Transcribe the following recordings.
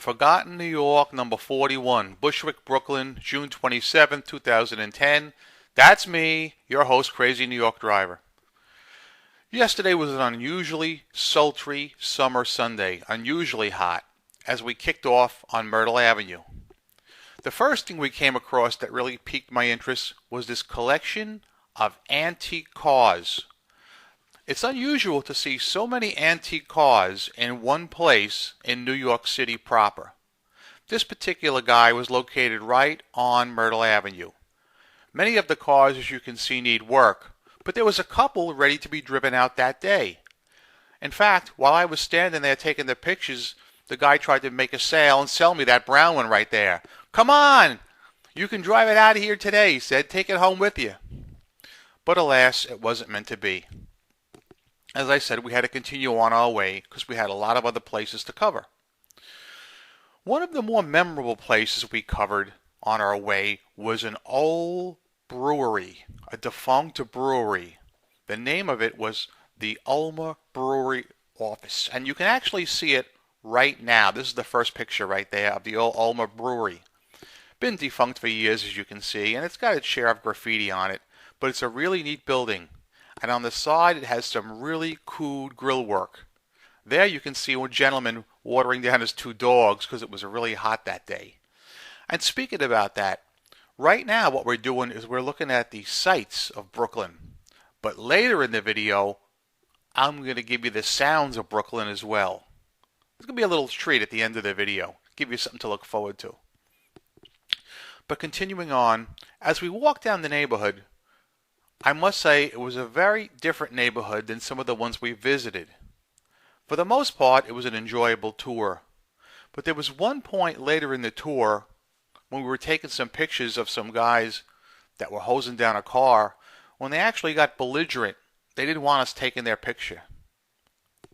Forgotten New York, number 41, Bushwick, Brooklyn, June 27, 2010. That's me, your host, Crazy New York Driver. Yesterday was an unusually sultry summer Sunday, unusually hot, as we kicked off on Myrtle Avenue. The first thing we came across that really piqued my interest was this collection of antique cars. It's unusual to see so many antique cars in one place in New York City proper. This particular guy was located right on Myrtle Avenue. Many of the cars, as you can see, need work, but there was a couple ready to be driven out that day. In fact, while I was standing there taking the pictures, the guy tried to make a sale and sell me that brown one right there. "Come on! You can drive it out of here today," he said. "Take it home with you." But alas, it wasn't meant to be. As I said, we had to continue on our way because we had a lot of other places to cover. One of the more memorable places we covered on our way was an old brewery, a defunct brewery. The name of it was the Ulmer Brewery Office, and you can actually see it right now. This is the first picture right there of the old Ulmer Brewery. Been defunct for years, as you can see, and it's got its share of graffiti on it, but it's a really neat building. And on the side, it has some really cool grill work. There you can see a gentleman watering down his two dogs because it was really hot that day. And speaking about that, right now what we're doing is we're looking at the sights of Brooklyn. But later in the video, I'm going to give you the sounds of Brooklyn as well. It's going to be a little treat at the end of the video. Give you something to look forward to. But continuing on, as we walk down the neighborhood, I must say it was a very different neighborhood than some of the ones we visited. For the most part, it was an enjoyable tour. But there was one point later in the tour when we were taking some pictures of some guys that were hosing down a car when they actually got belligerent. They didn't want us taking their picture.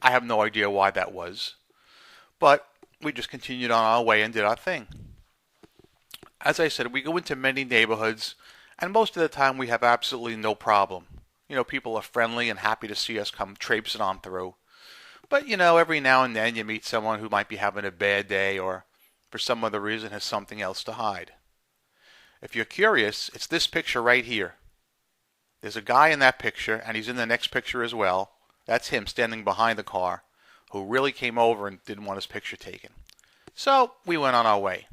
I have no idea why that was. But we just continued on our way and did our thing. As I said, we go into many neighborhoods, and most of the time we have absolutely no problem. People are friendly and happy to see us come traipsing on through. But, every now and then you meet someone who might be having a bad day or for some other reason has something else to hide. If you're curious, it's this picture right here. There's a guy in that picture, and he's in the next picture as well. That's him standing behind the car, who really came over and didn't want his picture taken. So we went on our way.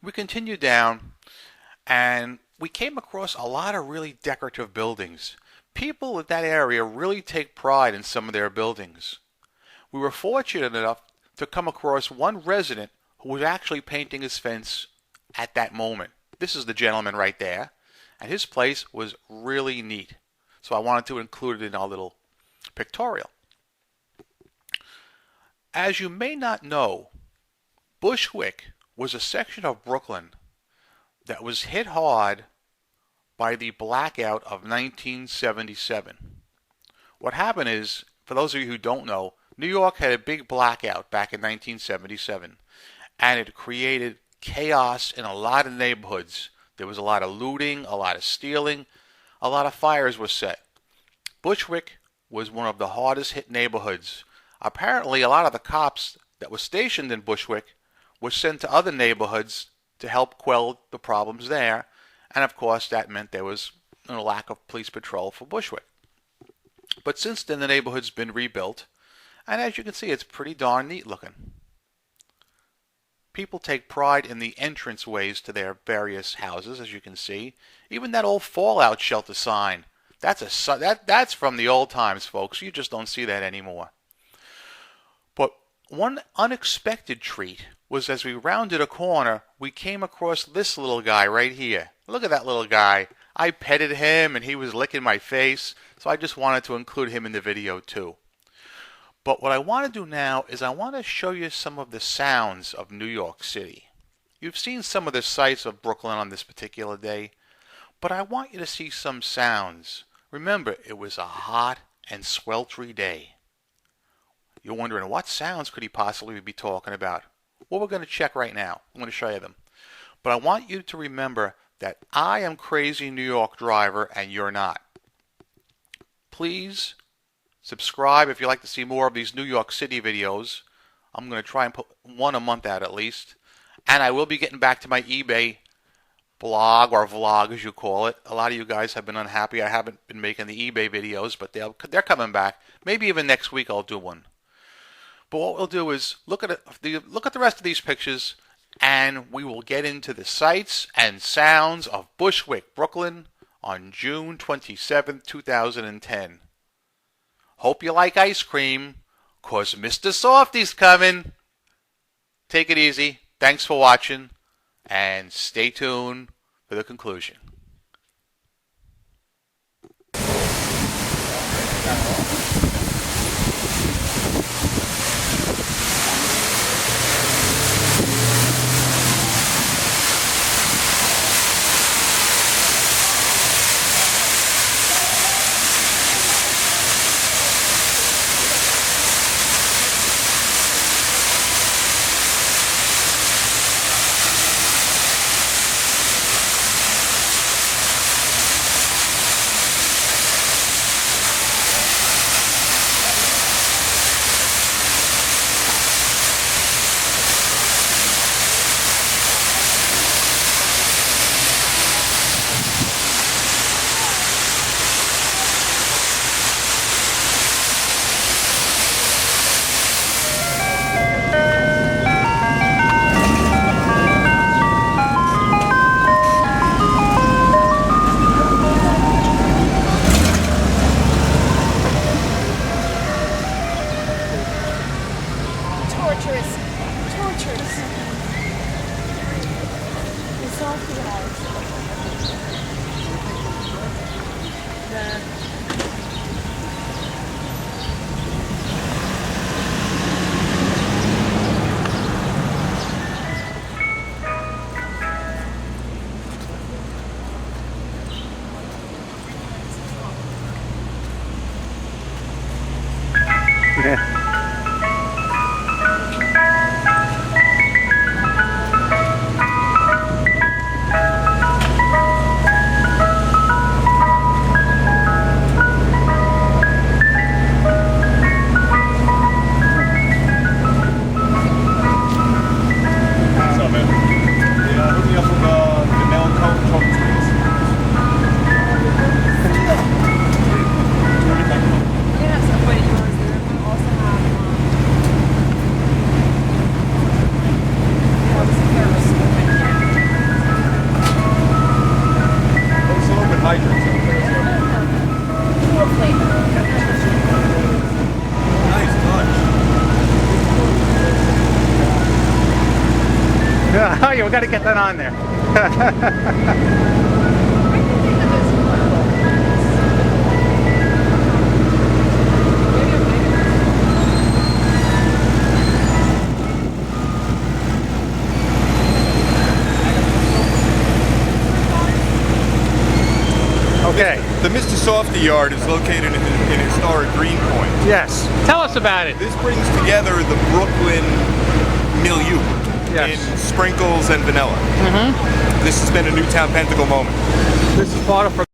We continued down, and we came across a lot of really decorative buildings. People in that area really take pride in some of their buildings. We were fortunate enough to come across one resident who was actually painting his fence at that moment. This is the gentleman right there, and his place was really neat. So I wanted to include it in our little pictorial. As you may not know, Bushwick was a section of Brooklyn that was hit hard by the blackout of 1977. What happened is, for those of you who don't know, New York had a big blackout back in 1977, and it created chaos in a lot of neighborhoods. There was a lot of looting, a lot of stealing, a lot of fires were set. Bushwick was one of the hardest hit neighborhoods. Apparently, a lot of the cops that were stationed in Bushwick were sent to other neighborhoods to help quell the problems there. And of course, that meant there was a lack of police patrol for Bushwick. But since then, the neighborhood's been rebuilt. And as you can see, it's pretty darn neat looking. People take pride in the entranceways to their various houses, as you can see. Even that old fallout shelter sign. That's from the old times, folks. You just don't see that anymore. But one unexpected treat was as we rounded a corner, we came across this little guy right here. Look at that little guy. I petted him and he was licking my face, so I just wanted to include him in the video too. But what I want to do now is I want to show you some of the sounds of New York City. You've seen some of the sights of Brooklyn on this particular day, but I want you to see some sounds. Remember, it was a hot and sweltering day. You're wondering, what sounds could he possibly be talking about? Well, we're going to check right now. I'm going to show you them. But I want you to remember that I am Crazy New York Driver and you're not. Please subscribe if you'd like to see more of these New York City videos. I'm going to try and put one a month out at least. And I will be getting back to my eBay blog, or vlog as you call it. A lot of you guys have been unhappy I haven't been making the eBay videos, but they're coming back. Maybe even next week I'll do one. But what we'll do is look at the rest of these pictures, and we will get into the sights and sounds of Bushwick, Brooklyn on June 27th, 2010. Hope you like ice cream, 'cause Mr. Softy's coming. Take it easy. Thanks for watching, and stay tuned for the conclusion. Torturous. It's all too hard. Yeah. Oh, you got to get that on there. Okay. The Mr. Softy Yard is located in historic Greenpoint. Yes. Tell us about it. This brings together the Brooklyn milieu in sprinkles and vanilla. This has been a Newtown Pentacle moment. This is part of